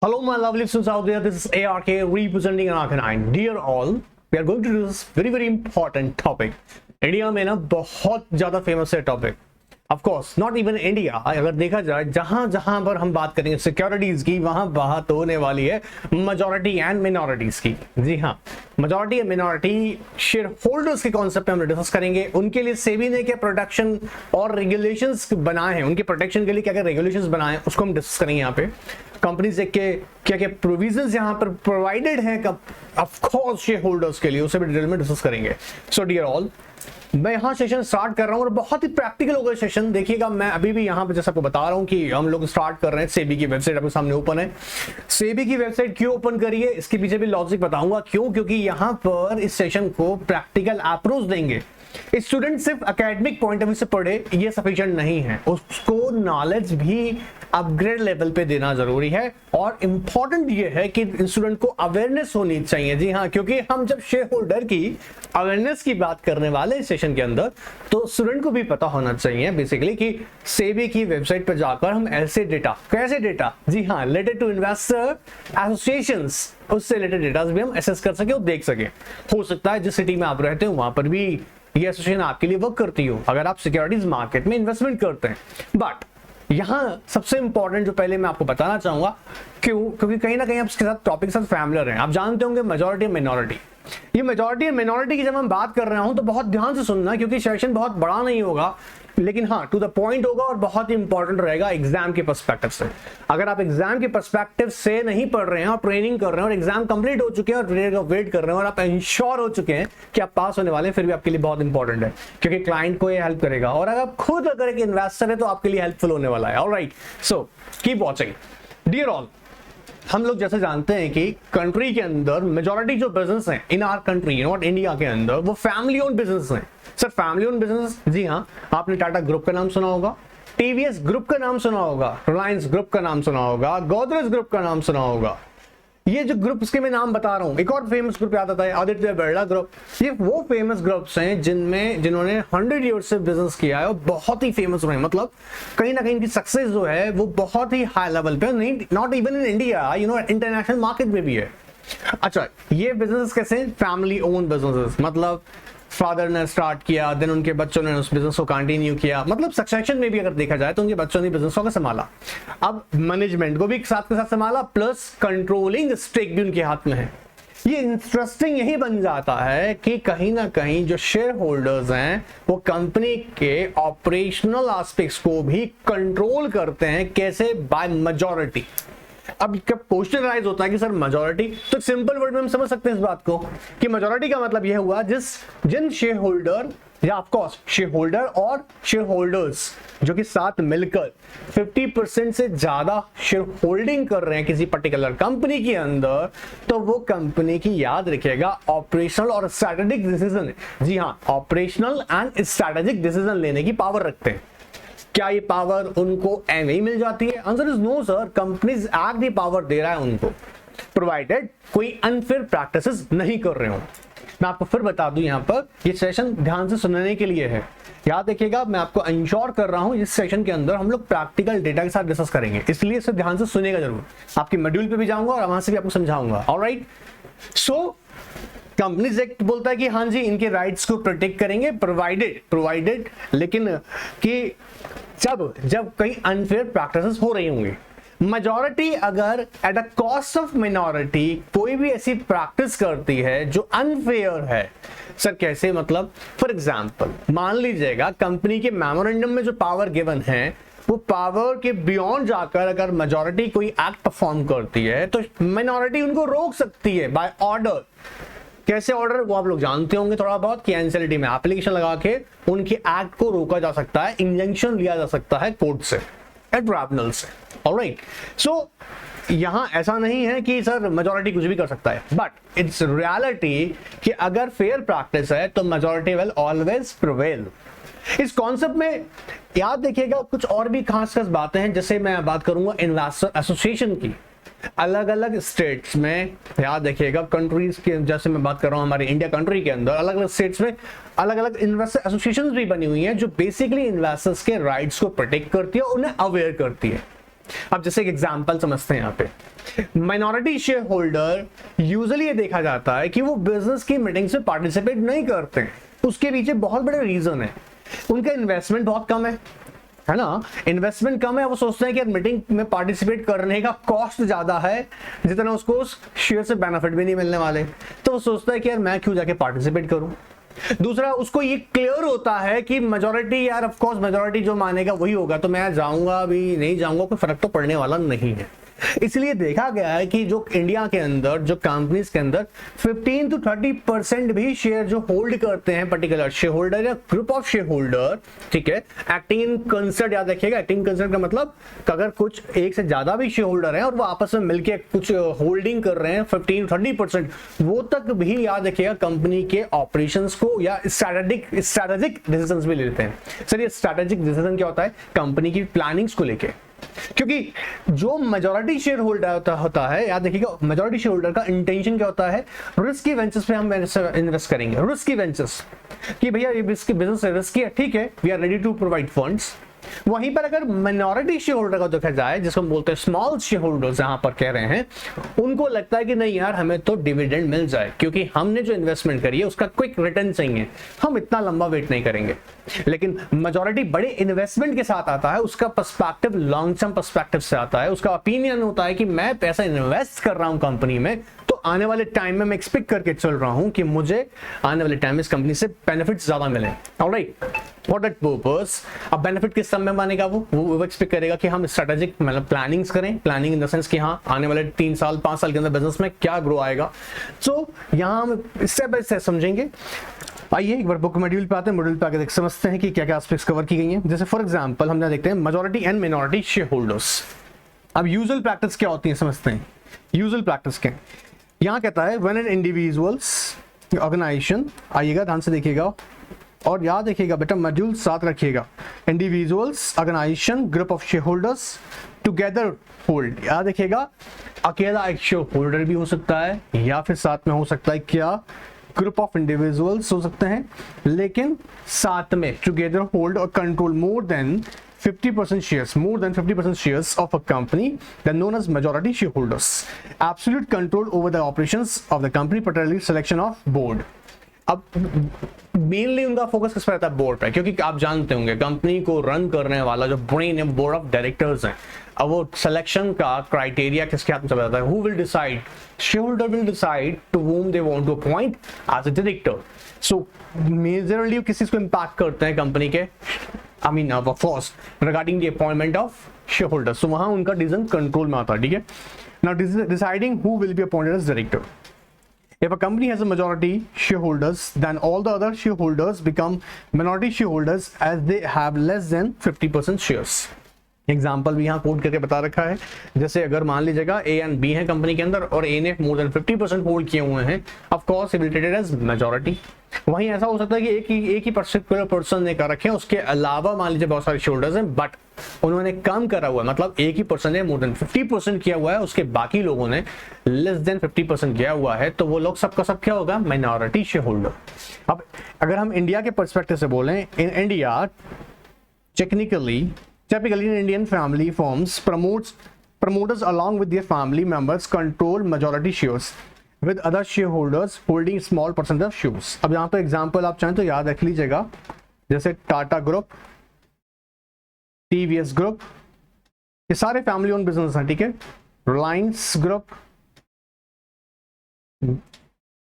Hello, my lovely students out there. This is ARK representing Arcanine. Dear all, we are going to do this very important topic. India में ना बहुत ज्यादा famous है topic. Of course not even India. अगर देखा जाए जहां जहां पर हम बात करेंगे सिक्योरिटीज की, वहां बात होने वाली है मेजॉरिटी एंड मिनॉरिटीज की. जी हाँ, majority and minority share holders के कॉन्सेप्ट पे हम डिस्कस करेंगे. उनके लिए सेबी ने क्या प्रोटेक्शन और रेगुलेशंस बनाए हैं, उनके प्रोटेक्शन के लिए क्या क्या रेगुलेशंस बनाए हैं, उसको हम डिस्कस करेंगे. यहाँ पे कंपनीज के क्या क्या प्रोविजंस यहाँ पर प्रोवाइडेड हैं ऑफ कोर्स शेयर होल्डर्स के लिए, उसे भी डिटेल में डिस्कस करेंगे. सो डियर ऑल, मैं यहाँ सेशन स्टार्ट कर रहा हूँ और बहुत ही प्रैक्टिकल होगा सेशन. देखिएगा, मैं अभी भी यहाँ पे जैसे आपको बता रहा हूँ कि हम लोग स्टार्ट कर रहे हैं. सेबी की वेबसाइट आपके सामने ओपन है. सेबी की वेबसाइट क्यों ओपन करिए, इसके पीछे भी लॉजिक बताऊंगा क्यों. क्योंकि यहाँ पर इस सेशन को प्रैक्टिकल अप्रोच देंगे. स्टूडेंट सिर्फ एकेडमिक पॉइंट ऑफ व्यू से पढ़े ये सफिशिएंट नहीं है, उसको नॉलेज भी अपग्रेड लेवल पे देना जरूरी है. और इंपॉर्टेंट ये है कि स्टूडेंट को अवेयरनेस होनी चाहिए. जी हाँ, क्योंकि हम जब शेयर होल्डर की अवेयरनेस की बात करने वाले इस सेशन के अंदर, तो स्टूडेंट को भी पता होना चाहिए बेसिकली कि सेबी की वेबसाइट पर जाकर हम ऐसे डेटा, कैसे डेटा, जी हाँ, रिलेटेड टू इन्वेस्टर एसोसिएशंस, उससे रिलेटेड डेटा भी हम एसेस कर सके और देख सके. हो सकता है जिस सिटी में आप रहते हो वहां पर भी ये एसोसिएशन आपके लिए वर्क करती हो अगर आप सिक्योरिटीज मार्केट में इन्वेस्टमेंट करते हैं. बट यहां सबसे इंपॉर्टेंट जो पहले मैं आपको बताना चाहूंगा, क्योंकि कहीं ना कहीं आप इसके साथ टॉपिक के साथ फैमिलियर हैं. आप जानते होंगे मेजॉरिटी और मिनॉरिटी. ये मेजॉरिटी और मिनॉरिटी की जब हम बात कर रहा हूं तो बहुत ध्यान से सुनना, क्योंकि सेशन बहुत बड़ा नहीं होगा, लेकिन हाँ टू द पॉइंट होगा और बहुत ही इंपॉर्टेंट रहेगा एग्जाम के पर्सपेक्टिव से. अगर आप एग्जाम के पर्सपेक्टिव से नहीं पढ़ रहे हैं और ट्रेनिंग कर रहे हैं और एग्जाम कंप्लीट हो चुके हैं और वेट कर रहे हैं और आप इंश्योर हो चुके हैं कि आप पास होने वाले हैं, फिर भी आपके लिए बहुत इंपॉर्टेंट है, क्योंकि क्लाइंट को ये हेल्प करेगा. और अगर आप खुद अगर एक इन्वेस्टर है तो आपके लिए हेल्पफुल होने वाला है. Alright, so keep watching. Dear all, हम लोग जैसे जानते हैं कि कंट्री के अंदर मेजॉरिटी जो बिजनेस हैं in our country, not India के अंदर, वो फैमिली ओन बिजनेस हैं. सर फैमिली ओन बिजनेस, जी हाँ, आपने टाटा ग्रुप का नाम सुना होगा, टीवीएस ग्रुप का नाम सुना होगा, रिलायंस ग्रुप का नाम सुना होगा, गोदरेज ग्रुप का नाम सुना होगा. ये जो ग्रुप्स के मैं नाम बता रहा हूं, एक और फेमस ग्रुप याद आता है, आदित्य बिरला ग्रुप. ये वो फेमस ग्रुप्स हैं जिन्होंने 100 ईयर से बिजनेस किया है और बहुत ही फेमस रहे. मतलब कहीं ना कहीं इनकी सक्सेस जो है वो बहुत ही हाई लेवल पे, नहीं not even in India, you know, international market में भी है. अच्छा, ये बिजनेस कैसे, फैमिली ओन बिजनेसेस, मतलब फादर ने स्टार्ट किया, देन उनके बच्चों ने उस बिजनेस को कंटिन्यू किया. मतलब सक्सेशन में भी अगर देखा जाए तो उनके बच्चों ने बिजनेस को संभाला, अब मैनेजमेंट को भी साथ के साथ संभाला, प्लस कंट्रोलिंग स्टेक भी उनके हाथ में है. ये इंटरेस्टिंग यही बन जाता है कि कहीं ना कहीं जो शेयर होल्डर्स हैं वो कंपनी के ऑपरेशनल एस्पेक्ट्स को भी कंट्रोल करते हैं. कैसे? By majority. अब जब क्वेश्चन राइज होता है कि सर मेजॉरिटी, तो सिंपल वर्ड में हम समझ सकते हैं इस बात को कि मेजॉरिटी का मतलब यह हुआ जिन शेयर होल्डर या ऑफ कोर्स शेयर होल्डर और शेयर होल्डर्स जो कि साथ मिलकर 50% से ज्यादा शेयर होल्डिंग कर रहे हैं किसी पर्टिकुलर कंपनी के अंदर, तो वो कंपनी की, याद रखिएगा, ऑपरेशनल और स्ट्रेटेजिक डिसीजन, जी हाँ, ऑपरेशनल एंड स्ट्रेटेजिक डिसीजन लेने की पावर रखते हैं. क्या ये पावर उनको एवं ही मिल जाती है? Answer is no sir. Companies act the power दे रहा है उनको, प्रोवाइडेड कोई अनफेयर प्रैक्टिसेस नहीं कर रहे हो. मैं आपको फिर बता दूं, यहां पर ये सेशन ध्यान से सुनने के लिए है. याद रखिएगा, मैं आपको इंश्योर कर रहा हूं इस सेशन के अंदर हम लोग प्रैक्टिकल डेटा के साथ डिस्कस करेंगे, इसलिए इसे ध्यान से सुनेगा जरूर. आपके मॉड्यूल पे भी जाऊंगा और वहां से भी आपको समझाऊंगा. ऑलराइट, सो कंपनीज एक्ट बोलता है कि हाँ जी, इनके राइट्स को प्रोटेक्ट करेंगे, प्रोवाइडेड लेकिन कि जब कहीं अनफेयर प्रैक्टिसेस हो रही होंगी. मेजॉरिटी अगर at a cost of minority कोई भी ऐसी प्रैक्टिस करती है जो अनफेयर है. सर कैसे? मतलब फॉर एग्जांपल मान लीजिएगा कंपनी के मेमोरेंडम में जो पावर गिवन है वो पावर के बियॉन्ड जाकर अगर मेजॉरिटी कोई एक्ट परफॉर्म करती है तो मिनॉरिटी उनको रोक सकती है बाय ऑर्डर. कैसे ऑर्डर? वो आप लोग जानते होंगे थोड़ा बहुत कि एनसीएलटी में एप्लीकेशन लगा के उनके एक्ट को रोका जा सकता है, इंजंक्शन लिया जा सकता है कोर्ट से, ट्रिब्यूनल से. ऑलराइट, सो यहां ऐसा नहीं है कि सर मेजॉरिटी कुछ भी कर सकता है, बट इट्स रियलिटी कि अगर फेयर प्रैक्टिस है तो मेजॉरिटी विल ऑलवेज प्रिवेल. इस कॉन्सेप्ट में याद देखिएगा कुछ और भी खास बातें हैं. जैसे मैं बात करूंगा इन्वेस्टर एसोसिएशन की, अलग अलग स्टेट्स में, याद रखिएगा कंट्रीज के, जैसे मैं बात कर रहा हूं हमारे इंडिया कंट्री के अंदर अलग अलग स्टेट्स में अलग अलग इन्वेस्टर एसोसिएशंस भी बनी हुई हैं जो बेसिकली इन्वेस्टर्स के राइट्स को प्रोटेक्ट करती है, उन्हें अवेयर करती है. अब जैसे एक एग्जांपल समझते हैं यहाँ पे, माइनॉरिटी शेयर होल्डर यूजुअली ये देखा जाता है कि वो बिजनेस की मीटिंग्स में पार्टिसिपेट नहीं करते हैं। उसके पीछे बहुत बड़े रीजन है, उनका इन्वेस्टमेंट बहुत कम है ना, इन्वेस्टमेंट कम है। वो सोचते हैं कि यार मीटिंग में पार्टिसिपेट करने का कॉस्ट ज्यादा है, जितना उसको उस शेयर से बेनिफिट भी नहीं मिलने वाले, तो वो सोचता है कि यार मैं क्यों जाके पार्टिसिपेट करूं। दूसरा, उसको ये क्लियर होता है कि मेजॉरिटी, यार ऑफ कोर्स मेजॉरिटी जो मानेगा वही होगा, तो मैं जाऊंगा भी नहीं जाऊंगा कोई फर्क तो पड़ने वाला नहीं है। इसलिए देखा गया है कि जो इंडिया के अंदर जो कंपनीज के अंदर 15 to 30% भी शेयर जो होल्ड करते हैं पर्टिकुलर शेयर होल्डर या ग्रुप ऑफ शेयर होल्डर, ठीक है, एक्टिंग इन कंसर्ट, याद रखिएगा एक्टिंग कंसर्ट का मतलब अगर कुछ एक से ज्यादा भी शेयर होल्डर हैं और वो आपस में मिलकर कुछ होल्डिंग कर रहे हैं 15 to 30%, वो तक भी याद रखिएगा कंपनी के ऑपरेशंस को या स्ट्रैटेजिक डिसीजंस भी लेते हैं। सर ये स्ट्रैटेजिक डिसीजन क्या होता है? कंपनी की प्लानिंग्स को लेके, क्योंकि जो मेजॉरिटी शेयर होल्डर होता है, याद रखिएगा मेजॉरिटी शेयर होल्डर का इंटेंशन क्या होता है? रिस्की वेंचर्स पे हम इन्वेस्ट करेंगे, रिस्की वेंचर्स, कि भैया ये बिजनेस रिस्की है, ठीक है, we are ready to provide funds. वहीं पर अगर माइनॉरिटी शेयर होल्डर का देखा जाए, जिसको हम बोलते हैं स्मॉल शेयर होल्डर्स यहां पर कह रहे हैं, उनको लगता है कि नहीं यार हमें तो डिविडेंड मिल जाए, क्योंकि हमने जो इन्वेस्टमेंट करी है उसका क्विक रिटर्न चाहिए, हम इतना लंबा वेट नहीं करेंगे। लेकिन मेजॉरिटी बड़े इन्वेस्टमेंट के साथ आता है, उसका पर्सपेक्टिव लॉन्ग टर्म पर्सपेक्टिव से आता है, उसका ओपिनियन होता है कि मैं पैसा इन्वेस्ट कर रहा हूं कंपनी में, तो आने वाले टाइम में मैं एक्सपेक्ट करके चल रहा हूं कि मुझे आने वाले टाइम में इस कंपनी से बेनिफिट्स ज्यादा मिले। ऑलराइट, फॉर दैट पर्पस अब बेनिफिट किस समय मानेगा? वो एक्सपेक्ट करेगा कि हम स्ट्रेटेजिक मतलब प्लानिंग्स करें, प्लानिंग इन द सेंस कि हाँ आने वाले 3 साल 5 साल के अंदर बिजनेस में क्या ग्रो आएगा। सो यहाँ हम स्टेप बाय स्टेप समझेंगे। आइए एक बार बुक मॉड्यूल पे आते हैं, मॉड्यूल पे आके देख समझते हैं कि क्या क्या एस्पेक्ट्स कवर की गई हैं। जैसे फॉर एग्जांपल हम देखते हैं majority and minority share holders. अब यूजुअल प्रैक्टिस क्या होती है समझते हैं। यूजुअल प्रैक्टिस क्या, यहाँ कहता है व्हेन एन इंडिविजुअल्स ऑर्गेनाइजेशन, आइएगा ध्यान से देखिएगा और याद रखिएगा बेटा, मॉड्यूल साथ रखिएगा, individuals organisation group of share holders together hold. याद रखिएगा अकेला एक शेयर होल्डर भी हो सकता है या फिर साथ में हो सकता है क्या ग्रुप ऑफ इंडिविजुअल्स हो सकते हैं, लेकिन साथ में टुगेदर होल्ड और control more than 50% shares of a company then known as majority shareholders. Absolute control over the operations of the company, particularly selection of board. अब मेनली उनका फोकस किस पर रहता है? बोर्ड पे, क्योंकि आप जानते होंगे कंपनी को रन करने वाला जो ब्रेन है बोर्ड ऑफ डायरेक्टर्स हैं। अब वो सिलेक्शन का क्राइटेरिया किसके हाथ में चला जाता है? Who will decide? Shareholder will decide to whom they want to appoint as a director. So majorly किस चीज को इम्पैक्ट करते हैं कंपनी के, I mean of course regarding the appointment of shareholders. So वहां उनका डिसीजन कंट्रोल में आता है, ठीक है। Now deciding who will be appointed as director. If a company has a majority shareholders, then all the other shareholders become minority shareholders as they have less than 50% shares. Example भी यहाँ code करके बता रखा है। जैसे अगर मान लीजिएगा ए एंड बी है कंपनी के अंदर और ए ने मोर देन 50% होल्ड किए हुए हैं, of course he will treated as majority. वहीं ऐसा हो सकता है कि एक ही पर्टिकुलर पर्सन ने कर रखे हैं, उसके अलावा मान लीजिए बहुत सारे शेयरहोल्डर्स हैं बट उन्होंने कम करा हुआ है, मतलब एक ही पर्सन ने मोर देन 50% किया हुआ है, उसके बाकी लोगों ने लेस देन 50% किया हुआ है, तो वो लोग सबका सब क्या होगा? Minority share holder. अब अगर हम इंडिया के पर्सपेक्टिव से बोलें, in India typically in Indian family firms, promoters along with their family members control majority shares with other shareholders holding small percent of shares. अब यहाँ पे एग्जाम्पल आप चाहें तो याद रख लीजिएगा, जैसे टाटा ग्रुप, टीवीएस ग्रुप, ये सारे फैमिली ओन बिजनेस हैं, ठीक है। रिलायंस ग्रुप,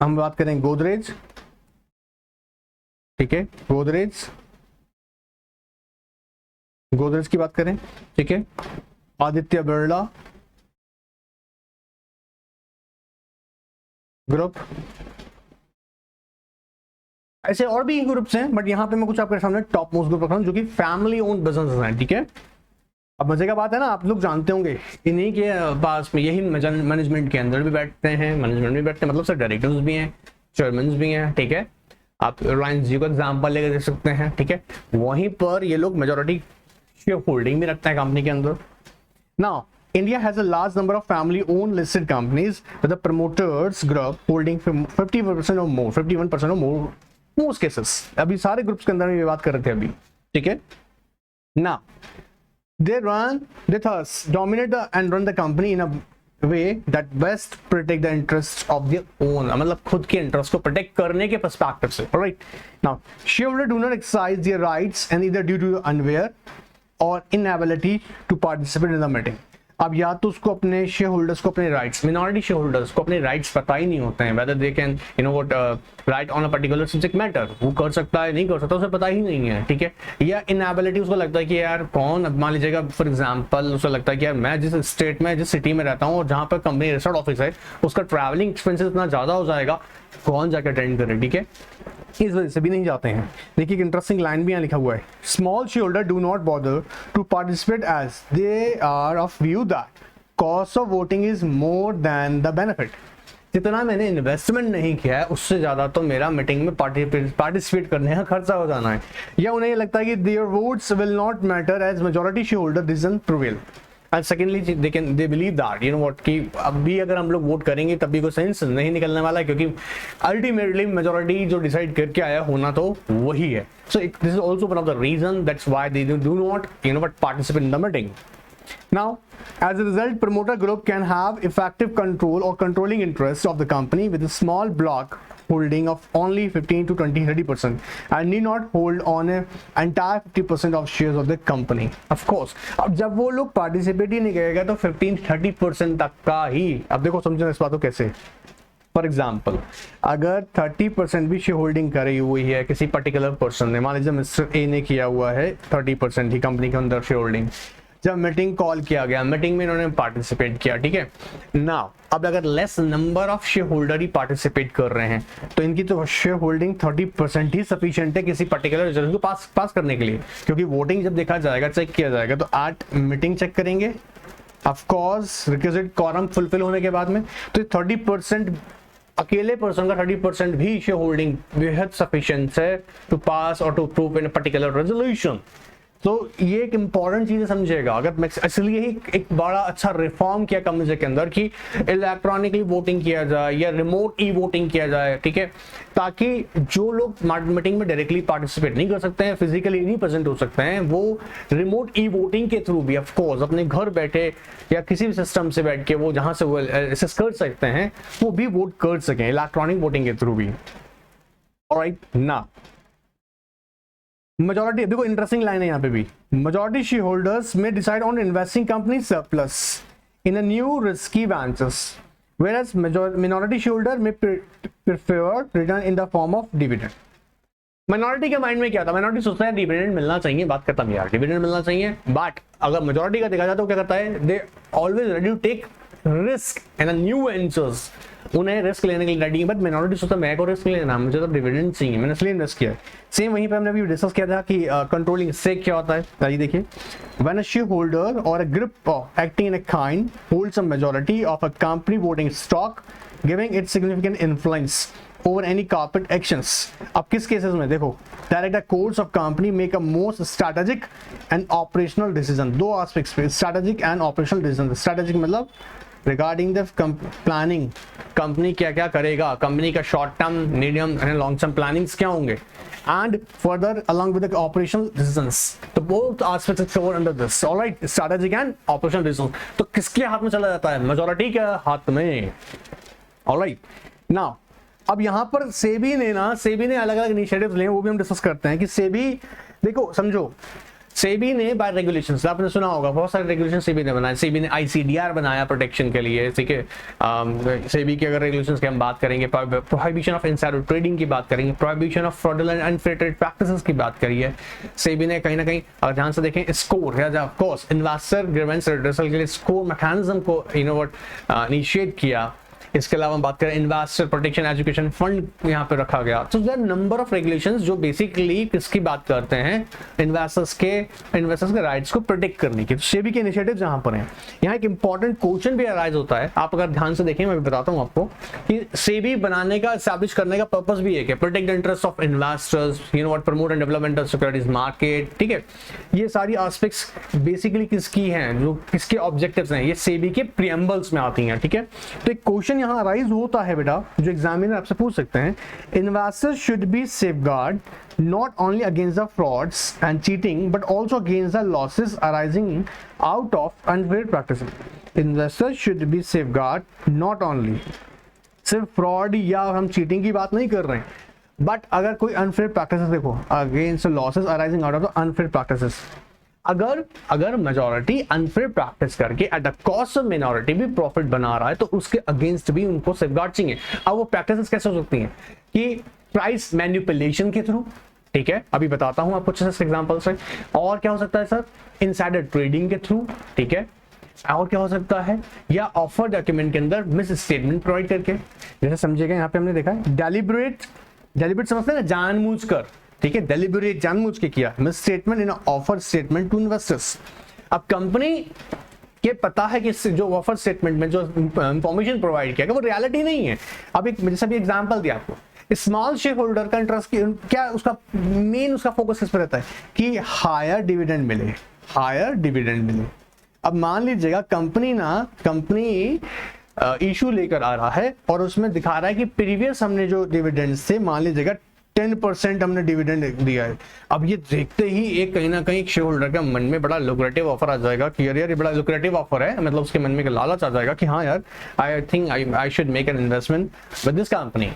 हम बात करें गोदरेज, ठीक है, गोदरेज की बात करें, ठीक है, आदित्य बिरला ग्रुप, ऐसे और भी ग्रुप्स हैं बट यहां पे मैं कुछ आपके सामने टॉप मोस्ट ग्रुप रख रहा हूं जो कि फैमिली ओन्ड बिजनेस हैं, ठीक है। अब मजे का बात है ना, आप लोग जानते होंगे इन्हीं के पास में यही मैनेजमेंट के अंदर भी बैठते हैं, मतलब सर डायरेक्टर्स भी हैं, चेयरमैन भी हैं, ठीक है। आप रिलायंस जियो का एग्जांपल लेकर देख सकते हैं, ठीक है। वहीं पर ये लोग मेजॉरिटी शेयर होल्डिंग भी रखता है कंपनी के अंदर। Now India has a large number of family-owned listed companies with the promoters group holding 50% or more, 51% or more most cases. अभी सारे ग्रुप्स के अंदर में ये बात कर रहे थे अभी, ठीक है ना। they thus dominate and run the company in a way that best protect the interests of their own, मतलब खुद के इंटरेस्ट को प्रोटेक्ट करने के पर्सपेक्टिव से. Alright, now shareholders do not exercise their rights and either due to unaware or inability to participate in the meeting. अब या तो उसको अपने शेयर होल्डर्स को अपने राइट्स, मिनॉरिटी शेयर होल्डर्स को अपने राइट्स पता ही नहीं होते हैं, whether they can you know what right on a particular subject matter, वो कर सकता है नहीं कर सकता उसे पता ही नहीं है, ठीक है. या इनएबिलिटी, उसको लगता है कि यार कौन, मान लीजिएगा फॉर एग्जांपल उसको लगता है कि यार मैं जिस स्टेट में जिस सिटी में रहता हूँ और जहाँ पर कंपनी रजिस्टर्ड ऑफिस है उसका ट्रैवलिंग एक्सपेंसेस इतना ज़्यादा हो जाएगा, कौन जाकर अटेंड करे, ठीक है. इस वजह से भी नहीं जाते हैं. देखिए एक इंटरेस्टिंग लाइन भी यहाँ लिखा हुआ है, small share holder do not bother to participate as they are of view that cost of voting is more than the benefit. जितना मैंने इन्वेस्टमेंट नहीं किया है उससे ज्यादा तो मेरा मीटिंग में पार्टिसिपेट करने का खर्चा हो जाना है. या उन्हें ये लगता है कि their votes will not matter as majority share holder decision prevail. And secondly they believe that you know what कि अभी अगर हम लोग वोट करेंगे तब भी कोई सेंस नहीं निकलने वाला है, क्योंकि अल्टीमेटली मेजॉरिटी जो डिसाइड करके आया होना तो वही है. So this is also one of the reason that's why they do not you know what participate in the meeting. Now, as a result, promoter group can have effective control or controlling interests of the company with a small block holding of only 15 to 30% and need not hold on a entire 50% of shares of the company. Of course, अब जब वो लोग participate ही नहीं करेगा तो 15-30% तक का ही. अब देखो समझो इस बात को कैसे. फॉर एग्जाम्पल अगर 30% भी शेयर होल्डिंग करी हुई है किसी पर्टिकुलर पर्सन ने, मान लीजिए मिस्टर ए ने किया हुआ है 30% ही कंपनी के अंदर शेयर होल्डिंग, जब मीटिंग कॉल किया गया, मीटिंग में इन्होंने पार्टिसिपेट किया, ठीक है. नाउ अब अगर less number of share holder he participate कर रहे हैं तो इनकी तो शेयर होल्डिंग 30% ही सफिशिएंट है किसी पर्टिकुलर रिजल्ट को पास करने के लिए, क्योंकि वोटिंग जब देखा जाएगा, चेक किया जाएगा तो एट मीटिंग चेक करेंगे of course requisite quorum fulfil होने के बाद में, तो 30% अकेले पर्सन का 30% भी शेयर होल्डिंग बेहद सफिशिएंट है टू पास और to prove in particular resolution. तो ये एक इंपॉर्टेंट चीज समझेगा. अगर मैं इसलिए ही एक बड़ा अच्छा रिफॉर्म किया कंपनी के अंदर कि इलेक्ट्रॉनिकली वोटिंग किया जाए या रिमोट ई वोटिंग किया जाए, ठीक है, ताकि जो लोग मीटिंग में डायरेक्टली पार्टिसिपेट नहीं कर सकते हैं, फिजिकली नहीं प्रेजेंट हो सकते हैं, वो रिमोट ई वोटिंग के थ्रू भी ऑफ कोर्स अपने घर बैठे या किसी भी सिस्टम से बैठ के वो जहां से वो एक्सेस कर सकते हैं वो भी वोट कर सकें इलेक्ट्रॉनिक वोटिंग के थ्रू भी. ऑलराइट, ना majority, देखो इंटरेस्टिंग लाइन है यहाँ पे भी, majority shareholders may decide on investing company surplus in a new risky ventures, whereas minority shareholder may prefer return in the form of dividend. Minority के mind में क्या था, माइनॉरिटी सोचता है डिविडेंड मिलना चाहिए, बात खत्म यार, डिविडेंड मिलना चाहिए. बट अगर मेजॉरिटी का देखा जाए तो क्या करता है, they always ready to take risk and new ventures, उन्हें रिस्क लेने के लिए रेडी है. बट माइनॉरिटी सोचता है मैं को रिस्क लेना, मुझे तो डिविडेंड चाहिए, मैंने इसलिए इन्वेस्ट किया. सेम वहीं पे हमने अभी डिस्कस किया था कि कंट्रोलिंग स्टेक क्या होता है. आइए देखिए, व्हेन अ शेयर होल्डर और a group of acting in a kind holds a majority of a company voting stock giving it significant influence over any corporate actions. अब किस केसेस में देखो, direct course of company make a most strategic and operational decision. दो aspects पे, strategic and operational decision. Strategic मतलब regarding the planning, company क्या क्या करेगा, कंपनी का short term, medium and long term plannings क्या होंगे, and further along with the operational decisions. तो both aspects cover under this. Alright, strategic and operational decision. तो किसके हाथ में चला जाता है, मेजॉरिटी के हाथ में. ऑलराइट, नाउ अब यहां पर सेबी ने अलग अलग इनिशिएटिव्स लिए, वो भी हम डिस्कस करते हैं कि सेबी, देखो समझो, सेबी ने बाय रेगुलेशंस, आपने सुना होगा बहुत सारे रेगुलेशन सेबी ने बनाए. सेबी ने आईसीडीआर बनाया प्रोटेक्शन के लिए, ठीक है. सेबी के अगर रेगुलेशंस की हम बात करेंगे, प्रोहिबिशन ऑफ इनसाइडर ट्रेडिंग की बात करेंगे, prohibition of fraudulent and fair trade practices की बात करिए. सेबी ने कहीं ना कहीं अगर ध्यान से देखें स्कोर या of course investor grievance redressal के लिए स्कोर मैकेनिज्म को यू नो व्हाट इनिशिएट किया. इसके अलावा हम बात करें इन्वेस्टर प्रोटेक्शन एजुकेशन फंड यहाँ पे रखा गया. तो देयर नंबर ऑफ रेगुलेशंस जो बेसिकली किसकी बात करते हैं, इन्वेस्टर्स के राइट्स को प्रोटेक्ट करने की. तो सेबी के इनिशिएटिव्स यहाँ पर हैं. यहाँ एक इंपॉर्टेंट क्वेश्चन भी अराइज होता है, आप अगर ध्यान से देखें, मैं भी बताता हूँ आपको कि सेबी बनाने का, एस्टैब्लिश करने का पर्पस भी है कि protect the interest of investors, you know what, promote and development of securities market, ठीक है. ये सारी एस्पेक्ट्स बेसिकली किसकी हैं, जो किसके ऑब्जेक्टिव्स हैं, ये सेबी के प्रीएम्बल्स में आती हैं, ठीक है. तो एक क्वेश्चन यहाँ अराइज होता है बेटा, जो एग्जामिनर आपसे पूछ सकते हैं, investors should be safeguard not only against the frauds and cheating but also against the losses arising out of unfair practices. Investors should be safeguard not only, सिर्फ फ्रॉड या हम चीटिंग की बात नहीं कर रहे हैं, बट अगर कोई अनफेयर प्रैक्टिसेस, देखो against losses arising out of the unfair practices, अगर मेजॉरिटी अनफेयर प्रैक्टिस करके at the cost of minority भी प्रॉफिट बना रहा है तो उसके अगेंस्ट भी उनको सेफगार्ड चाहिए। अब वो प्रैक्टिसेस कैसे हो सकती हैं कि प्राइस मैनिपुलेशन के थ्रू, ठीक है, अभी बताता हूं आपको कुछ एग्जांपल से। और क्या हो सकता है सर, इनसाइडर ट्रेडिंग के थ्रू, ठीक है। और क्या हो सकता है, या ऑफर डॉक्यूमेंट के अंदर मिस स्टेटमेंट प्रोवाइड करके, जैसे समझिएगा यहाँ पे हमने देखा है डेलिबरेट समझते हैं ना, जानबूझकर, ठीक है, डेलिबरेट जानबूझ के किया misstatement in offer statement to investors. अब कंपनी के पता है कि जो ऑफर स्टेटमेंट में जो इंफॉर्मेशन प्रोवाइड किया वो रियलिटी नहीं है। अब एक जैसे भी एग्जांपल दिया आपको, स्मॉल शेयर होल्डर का इंटरेस्ट क्या, उसका मेन उसका फोकस किस पे रहता है कि हायर डिविडेंड मिले, हायर डिविडेंड मिले। अब मान लीजिएगा कंपनी इशू लेकर आ रहा है और उसमें दिखा रहा है कि प्रीवियस हमने जो डिविडेंड से मान लीजिएगा 10% हमने डिविडेंड दिया है। अब ये देखते ही एक कहीं ना कहीं शेयर होल्डर के मन में बड़ा लुक्रेटिव ऑफर आ जाएगा कि यार ये बड़ा लुक्रेटिव ऑफर है, मतलब उसके मन में लालच आ जाएगा कि हाँ यार I think I should make an investment with this company.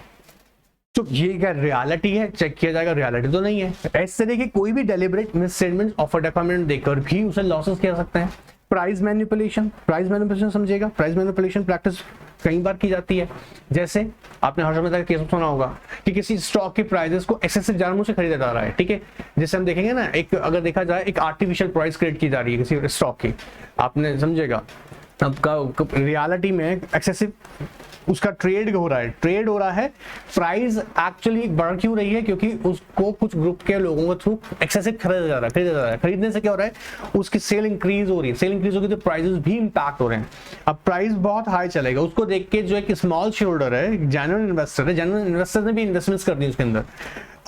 तो ये क्या रियलिटी है, चेक किया जाएगा, रियलिटी तो नहीं है। इस तरह की कोई भी डेलिबरेट मिसस्टेटमेंट ऑफर डॉक्यूमेंट देकर भी उसे लॉसेस किया सकते हैं। प्राइस मैनिपुलेशन समझिएगा, प्राइस मैनिपुलेशन प्रैक्टिस कई बार की जाती है। जैसे आपने हर्षद मेहता का केस सुना होगा कि किसी स्टॉक के प्राइसेस को एक्सेसिव जानबूझ से खरीदा जा रहा है, ठीक है। जैसे हम देखेंगे ना, एक अगर देखा जाए एक आर्टिफिशियल प्राइस क्रिएट की जा रही है किसी स्टॉक की, आपने समझेगा। अब रियलिटी में एक्सेसिव उसका ट्रेड हो रहा है, प्राइस एक्चुअली बढ़ क्यों रही है, क्योंकि उसको कुछ ग्रुप के लोगों के थ्रू एक्सेसिव खरीदा जा रहा है। खरीदने से क्या हो रहा है, उसकी सेल इंक्रीज हो रही है, तो प्राइसेस भी इंपैक्ट हो रहे हैं। अब प्राइस बहुत हाई चलेगा, उसको देख के जो एक स्मॉल शेयर होल्डर है, जेन्युइन इन्वेस्टर ने भी इन्वेस्टमेंट्स कर दी उसके अंदर।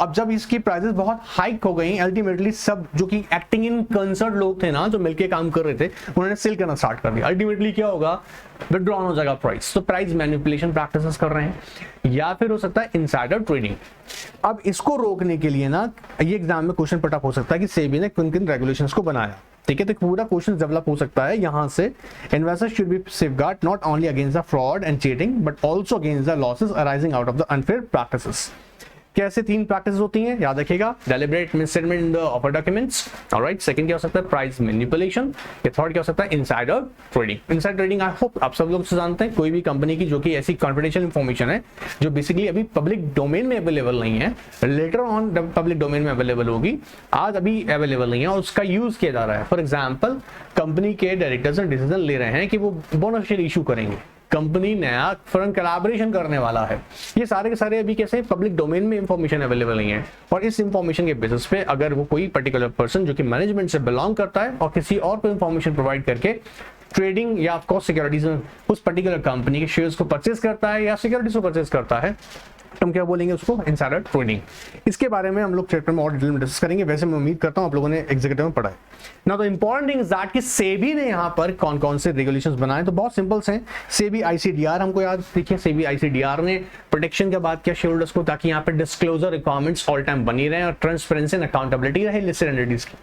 अब जब इसकी प्राइसेस बहुत हाइक हो गई, अल्टीमेटली सब जो कि एक्टिंग इन कंसर्ट लोग थे ना, जो मिलके काम कर रहे थे, उन्होंने सेल करना स्टार्ट कर दिया। अल्टीमेटली क्या होगा, विड्रॉन हो जाएगा प्राइस। तो प्राइस मैनिपुलेशन प्रैक्टिसेस कर रहे हैं, या फिर हो सकता है इनसाइडर ट्रेडिंग। अब इसको रोकने के लिए ना, ये एग्जाम में क्वेश्चन पटअप हो सकता है कि सेबी ने किन किन रेगुलेशंस को बनाया, ठीक है। तो पूरा क्वेश्चन डेवलप हो सकता है यहां से, investors should be safeguard not only against the fraud and cheating but also against the losses arising out of the unfair practices. कैसे 3 प्रैक्टिस होती हैं, याद रखिएगा, deliberate misstatement in the offer documents, alright. Second क्या हो सकता है, price manipulation. या थर्ड क्या हो सकता है, इनसाइडर ट्रेडिंग। आई होप आप सब लोग जानते हैं, कोई भी कंपनी की जो कि ऐसी कॉन्फिडेंशियल इंफॉर्मेशन है जो बेसिकली अभी पब्लिक डोमेन में अवेलेबल नहीं है, लेटर ऑन पब्लिक डोमेन में अवेलेबल होगी, आज अभी अवेलेबल नहीं है और उसका यूज किया जा रहा है। फॉर एग्जाम्पल, कंपनी के डायरेक्टर्स डिसीजन ले रहे हैं कि वो बोनस शेयर इशू करेंगे, कंपनी नया फर्म कोलैबोरेशन करने वाला है। ये सारे के सारे अभी कैसे पब्लिक डोमेन में इंफॉर्मेशन अवेलेबल नहीं है, और इस इंफॉर्मेशन के बेसिस पे अगर वो कोई पर्टिकुलर पर्सन जो कि मैनेजमेंट से बिलोंग करता है और किसी और को इंफॉर्मेशन प्रोवाइड करके ट्रेडिंग या ऑफकोर्स सिक्योरिटीज में उस पर्टिकुलर कंपनी के शेयर्स को परचेज करता है या सिक्योरिटीज को परचेज करता है, हम क्या बोलेंगे उसको, इनसाइडर ट्रेडिंग। इसके बारे में हम लोग चैप्टर में और डिटेल में डिस्कस करेंगे। वैसे मैं उम्मीद करता हूं आप लोगों ने एग्जीक्यूटिव में पढ़ा है ना। तो इंपॉर्टेंट थिंग इज दैट कि सेबी ने यहाँ पर कौन कौन से रेगुलेशंस बनाए, तो बहुत सिंपल हैं। सेबी आईसीडीआर हमको याद, देखिए सेबी आईसीडीआर ने प्रोटेक्शन का बात किया शेयर होल्डर्स को, ताकि यहाँ पे डिस्क्लोजर रिक्वायरमेंट्स ऑल टाइम बनी रहे और ट्रांसपेरेंसी एंड अकाउंटेबिलिटी रहे लिस्टेड एंटिटीज की।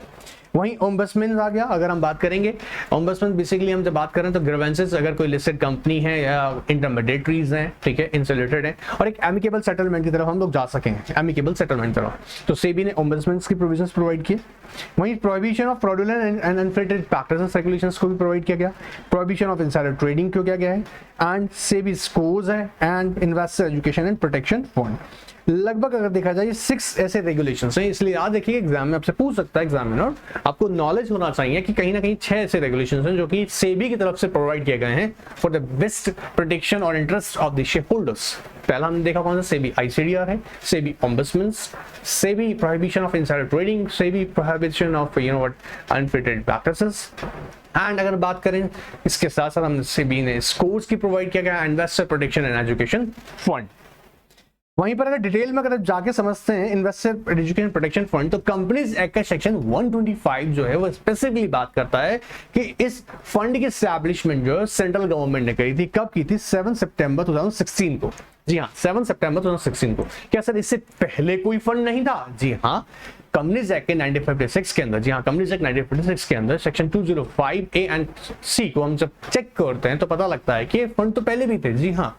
वहीं ओम्बड्समैन आ गया, अगर हम बात करेंगे ओम्बड्समैन बेसिकली हम जब बात करें तो ग्रीवेंसेस, अगर कोई लिस्टेड कंपनी है या इंटरमीडिएटरीज हैं, ठीक है, इनसे रिलेटेड है, और एक एमिकेबल सेटलमेंट की तरफ हम लोग जा सकें, एमिकेबल सेटलमेंट तरफ, तो सेबी ने ओम्बड्समैन की प्रोविजंस प्रोवाइड किए। वहीं prohibition of fraudulent and unfair practices regulations को भी प्रोवाइड किया गया। प्रोहिबिशन ऑफ इनसाइडर ट्रेडिंग को किया गया है, एंड सेबी स्कोर्स है, and investor education and protection fund. लगभग अगर देखा जाए 6 ऐसे रेगुलेशंस हैं, इसलिए याद देखिए एग्जाम में आपसे पूछ सकता है एग्जामिनर, आपको नॉलेज होना चाहिए कि कहीं ना कहीं 6 ऐसे रेगुलेशंस हैं जो कि सेबी की तरफ से प्रोवाइड किए गए हैं फॉर द बेस्ट प्रोटेक्शन और interest of the share holders. पहला हमने देखा कौन सा, सेबी आईसीडीआर है, SEBI ombudsman, SEBI prohibition of insider trading, SEBI prohibition of unfair practices, and अगर बात करें इसके साथ साथ हमने सेबी ने स्कोर्स की प्रोवाइड किया गया, investor protection and education fund. वहीं पर अगर डिटेल में अगर जाके समझते हैं इन्वेस्टर एजुकेशन प्रोटेक्शन फंड, तो कंपनीज एक्ट का सेक्शन 125 जो है वो स्पेसिफिकली बात करता है कि इस फंड की एस्टैब्लिशमेंट जो है सेंट्रल गवर्नमेंट ने करी थी। कब की थी? 7 सितंबर 2016 को। जी हाँ, 7 सितंबर 2016 को। क्या सर इससे पहले कोई फंड नहीं था? जी हाँ, कंपनीज एक्ट के 1956 के अंदर, जी हाँ, कंपनीज एक्ट 1956 के अंदर सेक्शन 205 ए एंड सी को हम जब चेक करते हैं तो पता लगता है कि ये फंड तो पहले भी थे। जी हाँ,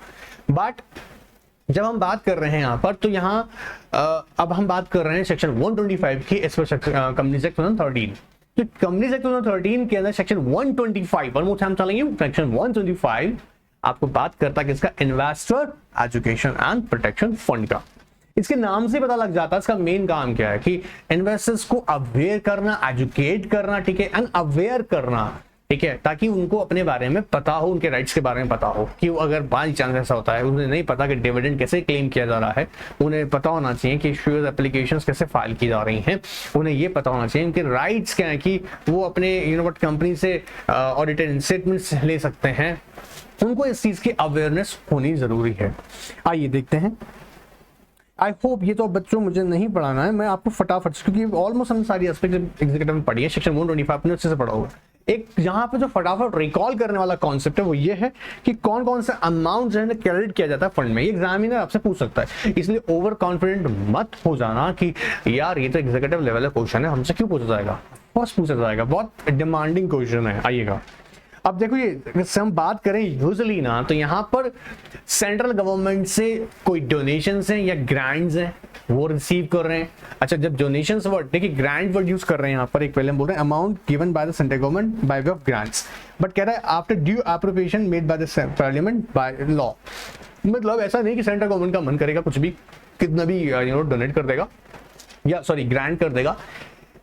बट जब हम बात कर रहे हैं यहाँ पर, तो यहाँ अब हम बात कर रहे हैं सेक्शन 125 की एज पर कंपनीज एक्ट 2013। तो कंपनीज एक्ट 2013 के अंदर section 125, one more time telling you, section 125 आपको बात करता है किसका? Investor education and protection fund का। इसके नाम से पता लग जाता है इसका मेन काम क्या है, कि इन्वेस्टर्स को अवेयर करना, एजुकेट करना, ठीक है, एंड अवेयर करना, ठीक है, ताकि उनको अपने बारे में पता हो, उनके राइट्स के बारे में पता हो। कि अगर बाई चांस ऐसा होता है उन्हें नहीं पता कि डिविडेंड कैसे क्लेम किया जा रहा है, उन्हें पता होना चाहिए कि शेयर एप्लीकेशंस कैसे फाइल की जा रही हैं, उन्हें ये पता होना चाहिए उनके राइट्स क्या है, कि वो अपने कंपनी से ऑडिटेड स्टेटमेंट्स ले सकते हैं। उनको इस चीज की अवेयरनेस होनी जरूरी है। आइए देखते हैं। आई होप ये तो बच्चों मुझे नहीं पढ़ाना है, मैं आपको फटाफट, क्योंकि ऑलमोस्ट हमने सारी एस्पेक्ट एग्जीक्यूटिव में पढ़ी है, सेक्शन 125 ने अच्छे से पढ़ा होगा। एक यहाँ पे जो फटाफट रिकॉल करने वाला कॉन्सेप्ट है वो ये है कि कौन कौन से अमाउंट जो है क्रेडिट किया जाता है फंड में। ये एग्जामिनर आपसे पूछ सकता है, इसलिए ओवर कॉन्फिडेंट मत हो जाना कि यार ये तो एग्जीक्यूटिव लेवल का क्वेश्चन है, हमसे क्यों पूछा जाएगा। फर्स्ट पूछा जाएगा, बहुत डिमांडिंग क्वेश्चन है। आइएगा, अब देखो ये अगर हम बात करें यूजुअली ना, तो यहाँ पर सेंट्रल गवर्नमेंट से कोई डोनेशंस हैं या ग्रांट्स हैं वो रिसीव कर रहे हैं। अच्छा, जब डोनेशंस वर्ड, देखिए ग्रांट वर्ड यूज कर रहे हैं यहाँ पर, एक पहले हम बोल रहे हैं amount given by the central government by way of grants, but कह रहा है after due appropriation made by the parliament by law. मतलब ऐसा नहीं कि सेंट्रल गवर्नमेंट का मन करेगा कुछ भी कितना भी डोनेट कर देगा, या सॉरी ग्रांट कर देगा।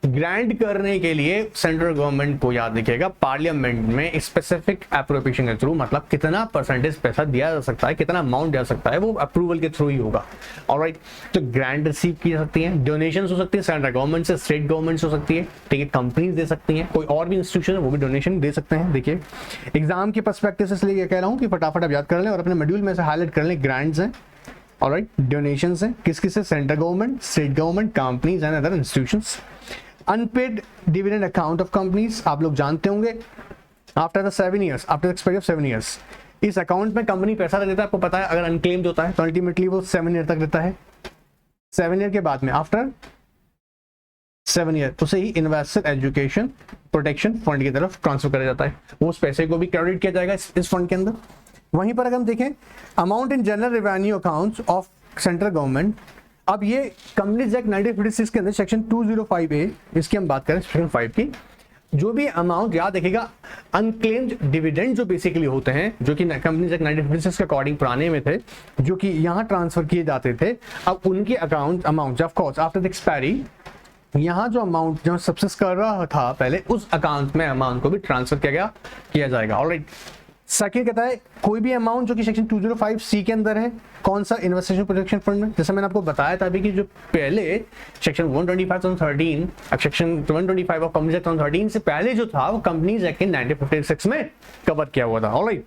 ग्रांट करने के लिए सेंट्रल गवर्नमेंट को याद रखिएगा पार्लियामेंट में स्पेसिफिक एप्रोप्रिएशन के थ्रू, मतलब कितना परसेंटेज पैसा दिया जा सकता है, कितना अमाउंट दिया जा सकता है, वो अप्रूवल के थ्रू ही होगा। ऑलराइट, तो ग्रांट रिसीव की जा सकती है, डोनेशंस हो सकती है सेंट्रल गवर्नमेंट से, स्टेट गवर्नमेंट हो सकती है, ठीक है, कंपनीज दे सकती हैं, कोई और भी इंस्टीट्यूशन है वो भी डोनेशन दे सकते हैं। देखिए एग्जाम के पर्सपेक्टिव से इसलिए कह रहा हूँ कि फटाफट आप याद कर लें और अपने मॉड्यूल में से हाईलाइट कर लें। ग्रांट्स हैं, ऑलराइट, डोनेशंस हैं, किस किस से? Central government, state government, companies and other institutions. Unpaid dividend account of companies, आप लोग जानते होंगे, after the 7 years, after the expiry of 7 years, इस अकाउंट में कंपनी पैसा देता है। आपको पता है अगर अनक्लेम्ड होता है तो अल्टीमेटली वो 7 ईयर तक देता है। 7 ईयर के बाद में, आफ्टर 7 ईयर, उसे ही इन्वेस्टर एजुकेशन प्रोटेक्शन फंड की तरफ ट्रांसफर किया जाता है। वो उस पैसे को भी क्रेडिट किया जाएगा इस फंड के अंदर। वहीं पर अगर हम देखें amount in general revenue accounts of central government, अब ये कंपनीज एक्ट 1956 के अंदर सेक्शन 205A, इसकी हम बात करें सेक्शन 5 की, जो भी अमाउंट याद रखिएगा अनक्लेम्ड डिविडेंड जो बेसिकली होते हैं, जो कि कंपनीज एक्ट 1956 के अकॉर्डिंग पुराने में थे, जो कि यहाँ ट्रांसफर किए जाते थे, अब उनके amount of course after the expiry, यहाँ जो अमाउंट जो सबसिस्ट कर रहा था पहले, उस अकाउंट में अमाउंट को भी ट्रांसफर किया जाएगा। ऑलराइट, सेकंड कहता है कोई भी अमाउंट जो कि सेक्शन 205C के अंदर है, कौन सा? इन्वेस्टर प्रोटेक्शन फंड में। जैसे मैंने आपको बताया था अभी कि जो पहले section 125/2013, section 125 of companies act 2013 से पहले जो था वो कंपनीज एक्ट 1956 में कवर किया हुआ था। ऑलराइट,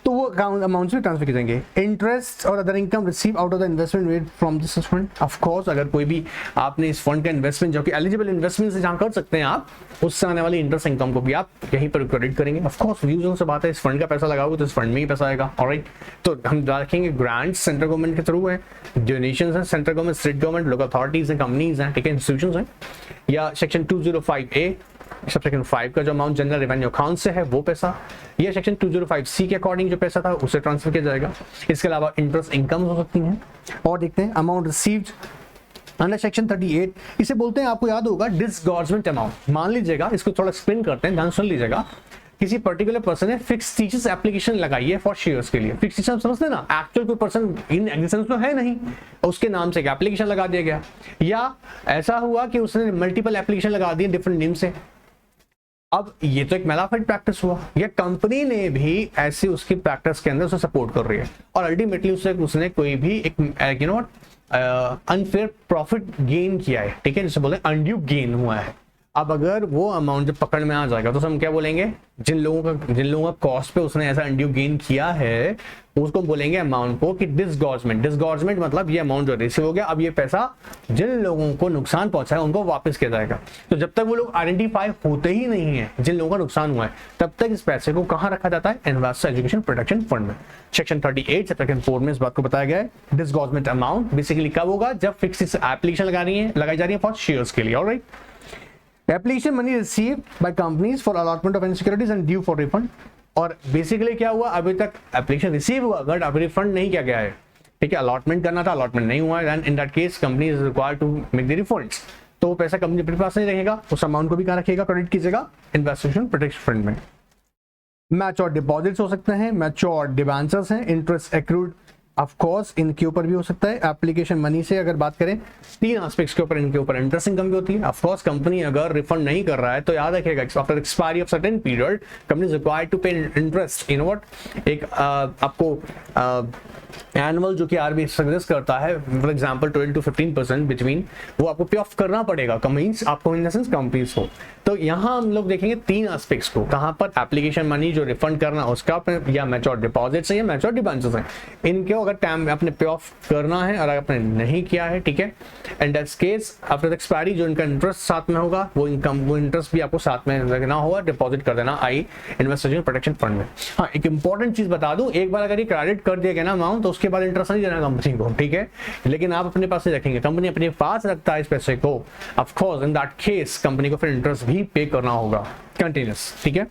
तो वो अमाउंट भी ट्रांसफर किए जाएंगे। इंटरेस्ट और other income receive out of the investment made from this fund, of course अगर कोई भी आपने इस फंड का इन्वेस्टमेंट जो कि एलिजिबल इन्वेस्टमेंट से जहां कर सकते हैं आप, उससे आने वाली इंटरेस्ट इनकम को भी आप यहीं पर क्रेडिट करेंगे। ऑफ कोर्स यूजर से बात है, इस फंड का पैसा लगाओगे तो इस फंड में ही पैसा आएगा। ऑलराइट, तो हम रखेंगे ग्रांट्स सेंट्रल गवर्नमेंट के थ्रू है, डोनेशंस है central government, state government, local authorities हैं, कंपनीज हैं, ठीक है, इंस्टीट्यूशंस हैं, या सेक्शन 205A सेक्शन 5 का जो अमाउंट जनरल रेवेन्यू अकाउंट से है वो पैसा, ये सेक्शन 205C के अकॉर्डिंग जो पैसा था उसे ट्रांसफर किया जाएगा। इसके अलावा इंटरेस्ट इनकम हो सकती हैं। और देखते हैं अमाउंट रिसीव्ड अंडर सेक्शन 38, इसे बोलते हैं, आपको याद होगा, डिसगॉर्जमेंट अमाउंट। मान लीजिएगा, इसको थोड़ा एक्सप्लेन करते हैं, ध्यान सुन लीजिएगा। किसी पर्टिकुलर पर्सन ने फिक्स टीचर्स एप्लीकेशन लगाई है फॉर शेयर्स के लिए। फिक्स टीचर समझते ना, एक्चुअल कोई पर्सन इन एग्जिस्टेंस तो है नहीं, उसके नाम से एक एप्लीकेशन लगा दिया गया, या ऐसा हुआ कि उसने मल्टीपल एप्लीकेशन लगा दिए डिफरेंट नेम से। अब ये तो एक मैलाफिट प्रैक्टिस हुआ, या कंपनी ने भी ऐसे उसकी प्रैक्टिस के अंदर उसे सपोर्ट कर रही है, और अल्टीमेटली उसने कोई भी एक अनफेयर प्रॉफिट गेन किया है, ठीक है, जिसे बोलते हैं अनड्यू गेन हुआ है। अब अगर वो अमाउंट जब पकड़ में आ जाएगा तो हम क्या बोलेंगे, जिन लोगों का कॉस्ट पे उसने ऐसा अनड्यू गेन किया है उसको बोलेंगे अमाउंट को कि डिसगॉर्जमेंट मतलब ये अमाउंट जो रिसीव हो गया, अब ये पैसा जिन लोगों को नुकसान पहुंचा है उनको वापस किया जाएगा। तो जब तक वो लोग आइडेंटिफाई होते ही नहीं है जिन लोगों का नुकसान हुआ है, तब तक इस पैसे को कहां रखा जाता है, इन्वेस्टर एजुकेशन प्रोटेक्शन फंड में। सेक्शन 38 सेक्शन 4 में इस बात को बताया गया है। डिसगॉर्जमेंट अमाउंट बेसिकली कब होगा, जब फिक्स एप्लीकेशन लगाई जा रही है फॉर शेयर्स के लिए। Alright, application money receive by companies for allotment of securities and due for refund. और बेसिकली क्या हुआ, अभी तक एप्लीकेशन रिसीव हुआ बट अभी रिफंड नहीं किया गया है, ठीक है, अलॉटमेंट करना था, अलॉटमेंट नहीं हुआ, and in that case company is required to make the refunds. तो वो पैसा कंपनी अपने पास नहीं रहेगा, उस अमाउंट को भी कहां रखेगा, क्रेडिट कीजिएगा इन्वेस्टिगेशन प्रोटेक्शन फंड में। मैच्योर डिपॉजिट्स हो सकते हैं, मैच्योर डिबेंचर्स हैं, इंटरेस्ट एक्रूड ऑफ कोर्स इनके ऊपर भी हो सकता है। एप्लीकेशन मनी से अगर बात करें, 3 एस्पेक्ट्स के ऊपर इनके ऊपर इंटरेस्ट इनकम भी होती है। ऑफ कोर्स कंपनी अगर रिफंड नहीं कर रहा है तो याद रखिएगा after expiry of certain period company is required to pay interest. In what, एक आपको एनुअल जो कि आरबीआई सजेस्ट करता है फॉर एग्जांपल 12 to 15% बिटवीन, वो आपको पे ऑफ करना पड़ेगा कंपनीज आपको, इन द सेंस कंपनीज हो। तो यहाँ हम लोग देखेंगे 3 एस्पेक्ट्स को, कहां पर एप्लीकेशन मनी जो रिफंड करना उसका, या मैच्योर डिपॉजिट्स है या मैच्योर डिबेंचर्स हैं, इनको अगर टाइम में आपने पे ऑफ करना है और आपने नहीं किया है, ठीक है, and that's case after expiry जो इनका इंटरेस्ट साथ में होगा वो इंटरेस्ट भी आपको साथ में रखना होगा, डिपॉजिट कर देना आई इन्वेस्टमेंट प्रोटेक्शन फंड में। हाँ, एक इंपॉर्टेंट चीज बता दूं, एक बार अगर ये क्रेडिट कर दिया गया ना अमाउंट तो उसके बाद इंटरेस्ट नहीं देना कंपनी को, ठीक है, लेकिन आप अपने पास से रखेंगे, कंपनी अपने पास रखता है इस पैसे को, of course in that case company को फिर इंटरेस्ट भी पे करना होगा कंटिन्यूस, ठीक है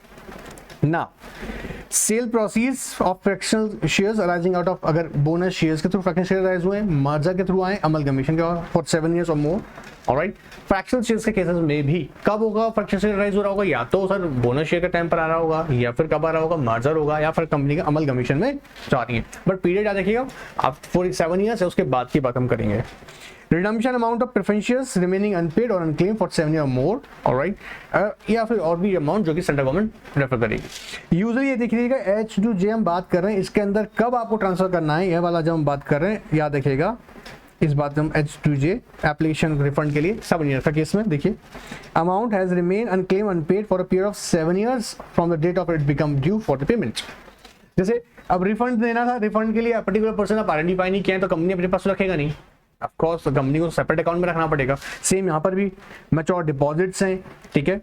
ना। Sale proceeds of fractional shares arising out of, अगर बोनस शेयर्स के थ्रू फ्रैक्शनल शेयर राइज हुए, मर्जर के थ्रू आए, अमलगमेशन के फॉर 7 years और मोर। ऑलराइट, फ्रैक्शनल शेयर्स के केसेस में भी कब होगा फ्रैक्शनल शेयर राइज हो रहा होगा, या तो सर बोनस शेयर के टाइम पर आ रहा होगा, या फिर कब आ रहा होगा, मर्जर होगा, या फिर कंपनी का अमलगमेशन में जा रही है। बट पीरियड याद रखिएगा, आप 47 years है उसके बाद की बात हम करेंगे। Redemption amount of preference shares remaining unpaid or unclaimed for 7 years or more, alright, या फिर और भी अमाउंट जो कि सेंट्रल गवर्नमेंट रेफर करेगी। यूजुअली ये देखिएगा H2J हम बात कर रहे हैं, इसके अंदर कब आपको ट्रांसफर करना है, यह वाला जब हम बात कर रहे हैं याद रखिएगा, इस बात में हम H2J एप्लीकेशन रिफंड के लिए 7 years का केस में देखिए, amount has remain unclaim unpaid for a period of 7 years from the date of it become due for the payment. जैसे अब रिफंड देना था, रिफंड के लिए पर्टिकुलर पर्सन आप आइडेंटिफाई नहीं किया तो कंपनी अपने पास रखेगा नहीं, ऑफ कोर्स कंपनी को सेपरेट अकाउंट में रखना पड़ेगा। सेम यहाँ पर भी मैच्योर डिपॉजिट्स हैं, ठीक है,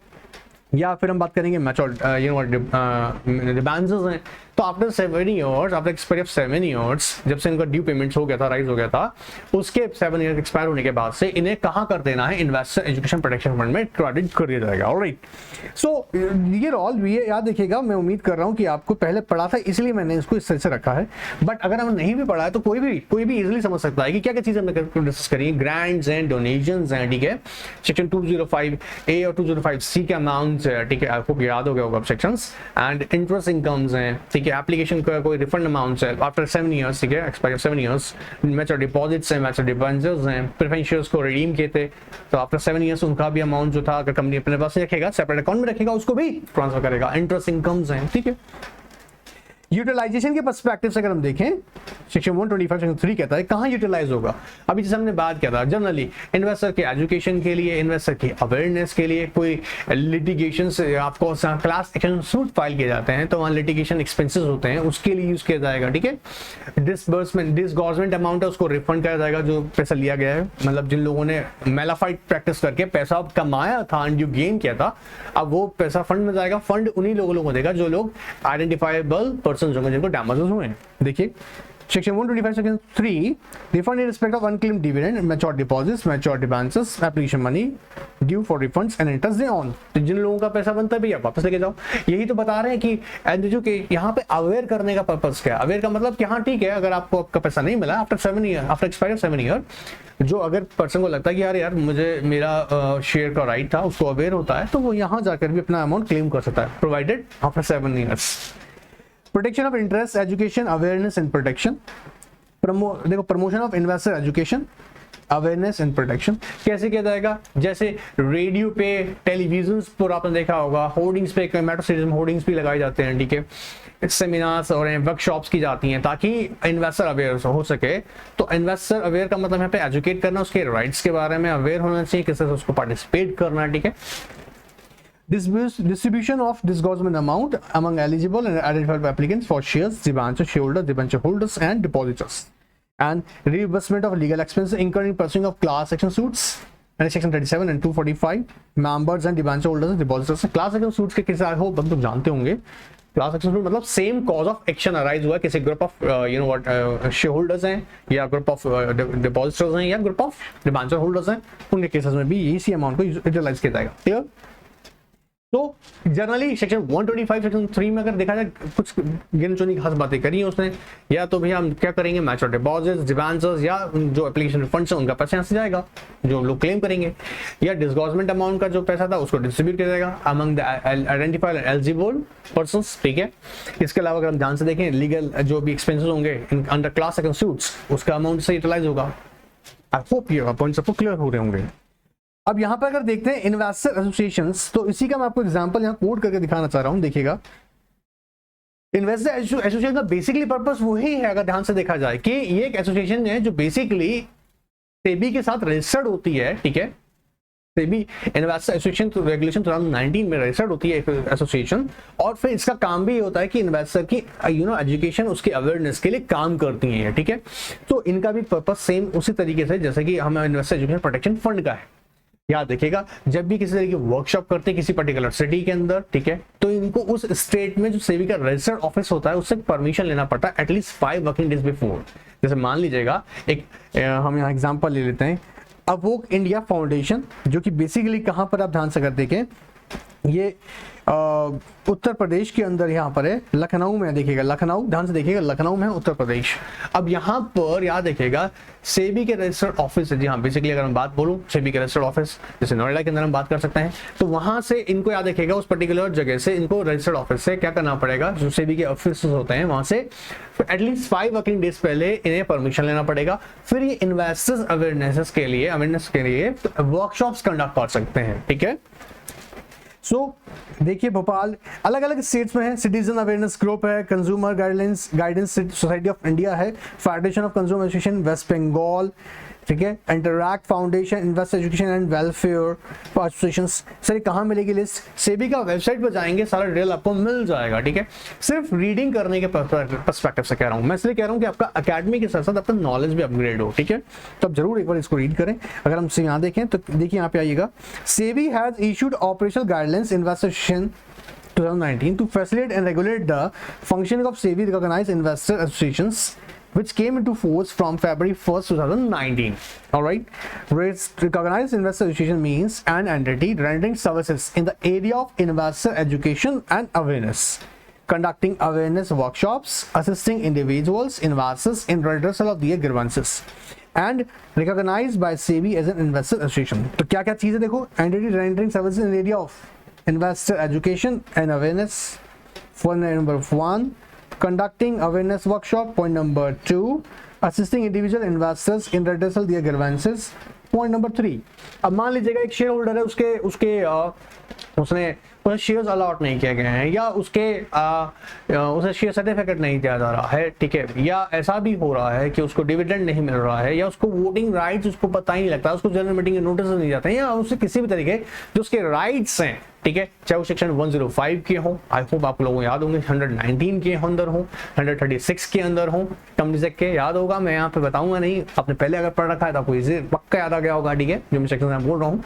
या फिर हम बात करेंगे मैच्योर डिबेंचर्स हैं। तो after 7 years, after expiry of 7 years, जब से इनका ड्यू पेमेंट्स हो गया था, राइज हो गया था, उसके 7 years एक्सपायर होने के बाद से इन्हें कहाँ कर देना है, इन्वेस्टर एजुकेशन प्रोटेक्शन फंड में क्रेडिट कर दिया जाएगा। ऑलराइट, सो ये ऑल ये याद रखिएगा, मैं उम्मीद कर रहा हूँ कि आपको पहले पढ़ा था इसलिए मैंने इसको इस तरह से रखा है, बट अगर हम नहीं भी पढ़ा है तो कोई भी इजिली समझ सकता है कि क्या क्या चीजें हमने डिस्कस करी, ग्रांट्स एंड डोनेशंस हैं, ठीक है, सेक्शन 205A और 205C के अमाउंट्स है, ठीक है, आपको याद हो गया होगा सेक्शंस, एंड इंटरेस्ट इनकम्स हैं, ठीक है, एप्लीकेशन का कोई रिफंड अमाउंट है आफ्टर 7 years, ठीक है, expiry of 7 years, mature deposits हैं, मैच्योर डिबेंचर्स हैं, प्रेफरेंस शेयर्स को रिडीम किए थे तो आफ्टर 7 years उनका भी अमाउंट जो था अगर कंपनी अपने पास रखेगा, सेपरेट अकाउंट में रखेगा, उसको भी ट्रांसफर करेगा। इंटरेस्ट इनकम्स हैं, ठीक है। यूटिलाइजेशन के पर्सपेक्टिव से अगर हम देखें, सेक्शन 125 सेक्शन 3 कहता है कहाँ यूटिलाइज होगा। अभी जैसे हमने बात किया था, जनरली इन्वेस्टर के एजुकेशन के लिए, इन्वेस्टर की अवेयरनेस के लिए, कोई लिटिगेशन से आपको क्लास एक्शन सूट फाइल किए जाते हैं तो वहाँ लिटिगेशन एक्सपेंसेस होते हैं, उसके लिए यूज किया जाएगा, ठीक है। डिसबर्समेंट, डिसगॉर्जमेंट अमाउंट है उसको रिफंड किया जाएगा जो पैसा लिया गया है, मतलब जिन लोगों ने मेलाफाइड प्रैक्टिस करके पैसा कमाया था, अनड्यू गेन किया था, अब वो पैसा फंड में जाएगा। फंड उन्हीं लोगों को देगा जो लोग आइडेंटिफाइबल पर्सन होंगे जिनको डैमेजेस हुए हैं। देखिए section 125 section 3, refund in respect of unclaimed dividend, mature deposits, mature debentures, application money due for refunds and interest they on. तो जिन लोगों का पैसा बनता है भैया वापस लेके जाओ। यही तो बता रहे हैं कि एंड के यहाँ पे अवेयर करने का पर्पस क्या है। अवेयर का मतलब कि हाँ ठीक है, अगर आपको आपका पैसा नहीं मिला after 7 years, after expiry of 7 years, जो अगर पर्सन को लगता है कि यार मुझे मेरा शेयर का राइट था, उसको अवेयर होता है तो वो यहाँ जाकर भी अपना अमाउंट क्लेम कर सकता है, provided after 7 years। Protection of interest, education, awareness and protection. देखो promotion of investor education, awareness and protection कैसे किया जाएगा। जैसे रेडियो पे, टेलीविजन पर आपने देखा होगा, होर्डिंग्स पे, मेट्रो सिटीज में होर्डिंग्स भी लगाए जाते हैं, ठीक है, सेमिनार्स और वर्कशॉप्स की जाती हैं ताकि इन्वेस्टर अवेयर हो सके। तो इन्वेस्टर अवेयर का मतलब यहाँ पे एजुकेट करना, उसके राइट्स के बारे में अवेयर होना चाहिए, किस तरह से उसको पार्टिसिपेट करना है, ठीक है। Distribution of disbursement amount among eligible and identified applicants for shares, debenture holders and depositors, and reimbursement of legal expenses incurred in pursuing of class action suits and section 37 and 245 members and debenture holders and depositors. class action suits के किस I hope हम लोग जानते होंगे. Class action मतलब same cause of action arise हुआ किसी group of you know what share holders हैं या ग्रुप ऑफ डिपॉजिटर्स हैं या ग्रुप ऑफ डिबेंचर होल्डर्स हैं, उनके केसेस में भी इसी अमाउंट को यूटिलाइज किया जाएगा. क्लियर. तो जनरली सेक्शन 125 सेक्शन 3 में अगर देखा जाए कुछ गिन चुनी खास बातें करी हैं उसने, या तो भैया हम क्या करेंगे मैच्योर डिपॉजिट्स, डिबेंचर्स या जो एप्लीकेशन फंड्स हैं उनका पैसा यहाँ से जाएगा जो लोग क्लेम करेंगे, या डिसगॉर्समेंट अमाउंट का जो पैसा था उसको डिस्ट्रीब्यूट किया जाएगा among the identified and eligible persons. ठीक है. इसके अलावा अगर हम ध्यान से देखें लीगल जो भी एक्सपेंसेस होंगे अंडर क्लास सेक्शन सूट्स उसका अमाउंट से यूटिलाइज होगा. आई होप ये पॉइंट्स आपको क्लियर हो रहे होंगे. अब यहाँ पर अगर देखते हैं इन्वेस्टर एसोसिएशंस, तो इसी का मैं आपको एग्जांपल यहाँ कोड करके दिखाना चाह रहा हूँ. देखिएगा इन्वेस्टर एसोसिएशन का बेसिकली पर्पस वही है अगर ध्यान से देखा जाए कि ये एक एसोसिएशन है जो बेसिकली सेबी के साथ रजिस्टर्ड होती है. ठीक है. सेबी इन्वेस्टर एसोसिएशन रेगुलेशन 2019 में रजिस्टर्ड होती है एसोसिएशन, और फिर इसका काम भी होता है कि इन्वेस्टर की एजुकेशन उसके अवेयरनेस के लिए काम करती है. ठीक है. तो इनका भी पर्पस सेम उसी तरीके से जैसे कि हमें इन्वेस्टर एजुकेशन प्रोटेक्शन फंड का है. याद देखिएगा जब भी किसी तरह की वर्कशॉप करते हैं किसी पर्टिकुलर सिटी के अंदर, ठीक है, तो इनको उस स्टेट में जो सेबी का रजिस्टर्ड ऑफिस होता है उससे परमिशन लेना पड़ता है एटलीस्ट 5 वर्किंग डेज बिफोर. जैसे मान लीजिएगा एक हम यहाँ एग्जांपल ले लेते हैं अवोक इंडिया फाउंडेशन, जो कि बेसिकली कहाँ पर आप ध्यान से कर देखें ये उत्तर प्रदेश के अंदर यहाँ पर है, लखनऊ में. देखिएगा लखनऊ, ध्यान से देखिएगा लखनऊ में है उत्तर प्रदेश. अब यहाँ पर याद देखिएगा सेबी के रजिस्टर्ड ऑफिस है. जी हाँ, बेसिकली अगर मैं बात बोलूँ सेबी के रजिस्टर्ड ऑफिस जैसे नोएडा के अंदर हम बात कर सकते हैं, तो वहां से इनको याद रखिएगा उस पर्टिकुलर जगह से इनको रजिस्टर्ड ऑफिस से क्या करना पड़ेगा, जो सेबी के ऑफिस होते हैं वहां से एटलीस्ट 5 वर्किंग डेज पहले इन्हें परमिशन लेना पड़ेगा. फिर ये इन्वेस्टर्स अवेयरनेस के लिए वर्कशॉप्स कंडक्ट कर सकते हैं. ठीक है. देखिए भोपाल अलग अलग स्टेट्स में है, सिटीजन अवेयरनेस ग्रुप है, consumer guidance society of India है, federation of consumer association West Bengal, ठीक है, interact foundation, investor education and welfare association. Sir कहाँ मिलेगी लिस्ट? सेबी का वेबसाइट पर जाएंगे सारा डिटेल आपको मिल जाएगा. ठीक है. सिर्फ रीडिंग करने के पर्सपेक्टिव से कह रहा हूँ मैं, इसलिए कह रहा हूँ कि आपका एकेडमी के साथ साथ आपका नॉलेज भी अपग्रेड हो. ठीक है. तो आप जरूर एक बार इसको रीड करें. अगर हम यहाँ देखें तो देखिए यहाँ पे आइएगा, SEBI has issued operational guidelines investor association 2019 to facilitate and regulate the functioning of SEBI recognized investor associations, which came into force from February 1st, 2019. Alright, recognized investor association means an entity rendering services in the area of investor education and awareness, conducting awareness workshops, assisting individuals, investors in redressal of their grievances, and recognized by SEBI as an investor association. तो क्या क्या चीजें देखो, entity rendering services in the area of investor education and awareness. Point number 1, conducting awareness workshop. Point number 2, assisting individual investors in redressal their grievances. Point number 3, अब मान लीजिएगा एक share holder है, उसने शेयर्स अलॉट नहीं किए गए हैं या उसे शेयर सर्टिफिकेट नहीं दिया जा रहा है. ठीक है. या ऐसा भी हो रहा है कि उसको डिविडेंड नहीं मिल रहा है, या उसको वोटिंग राइट्स उसको पता ही नहीं लगता, उसको जनरल मीटिंग के नोटिस नहीं जाते हैं, या उससे किसी भी तरीके जो उसके राइट्स हैं, ठीक है, चाहे वो सेक्शन 105 के हों, आई होप आप लोगों को याद होंगे, 119 के अंदर हों, 136 के अंदर हों, कंपनीज एक्ट के याद होगा, मैं यहाँ पे बताऊंगा नहीं, आपने पहले अगर पढ़ रखा है तो आपको इजी पक्का याद आ गया होगा. ठीक है. जो मैं सेक्शन बोल रहा हूँ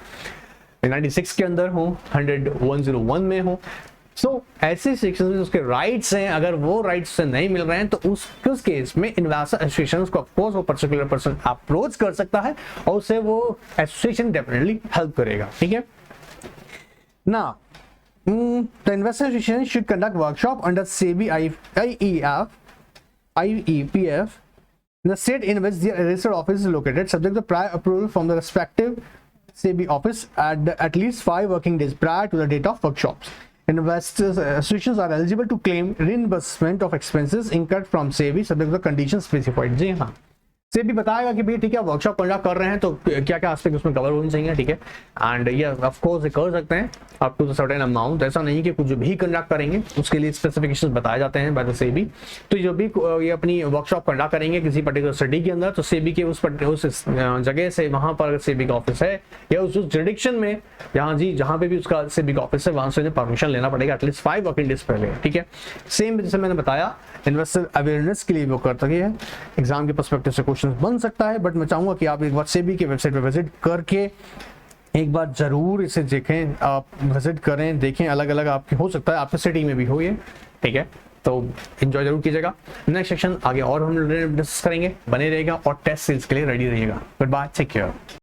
96 के अंदर हो, 101 में हो. ऐसे सेक्शन में उसके राइट्स हैं, अगर वो राइट्स से नहीं मिल रहे हैं तो उस केस में इन्वेस्टर एसोसिएशन को ऑफकोर्स वो पर्टिकुलर पर्सन अप्रोच कर सकता है और उसे वो एसोसिएशन डेफिनेटली हेल्प करेगा. ठीक है. Now, the investor association should conduct workshop under SEBI IEPF in the state in which the registered office is located, subject to prior approval from the respective SEBI office at least 5 working days prior to the date of workshops. Investors associations are eligible to claim reimbursement of expenses incurred from SEBI subject to the conditions specified. जी हाँ, सेबी बताएगा कि भाई ठीक है workshop conduct कर रहे हैं तो क्या क्या एस्पेक्ट उसमें कवर होने चाहिए, ठीक है। एंड ये ऑफ कोर्स कर सकते हैं up to the certain amount, ऐसा नहीं कि कुछ जो भी कंडक्ट करेंगे उसके लिए स्पेसिफिकेशंस बताए जाते हैं बाय द सेबी। तो जो भी ये अपनी वर्कशॉप कंडक्ट करेंगे किसी पर्टिकुलर सिटी के अंदर, तो सेबी के उस जगह से वहां पर सेबी का ऑफिस है या उस जुरिडिक्शन में जहां पे भी उसका सेबी का ऑफिस है वहां से परमिशन लेना पड़ेगा एटलीस्ट 5 वर्किंग डेज पहले, ठीक है। सेम जैसे मैंने बताया इन्वेस्टर अवेयरनेस के लिए वो करता है, एग्जाम के पर्सपेक्टिव से क्वेश्चन बन सकता है, बट मैं चाहूंगा कि आप एक बार सेबी के वेबसाइट पे विजिट करके एक बार जरूर इसे देखें, आप विजिट करें, देखें, अलग अलग आपके हो सकता है आपके सिटी में भी हो ये, ठीक है। तो एंजॉय जरूर कीजिएगा। नेक्स्ट सेक्शन आगे और हम डिस्कस करेंगे, बने रहेगा और टेस्ट सीरीज के लिए रेडी रहिएगा। Good bye, take care.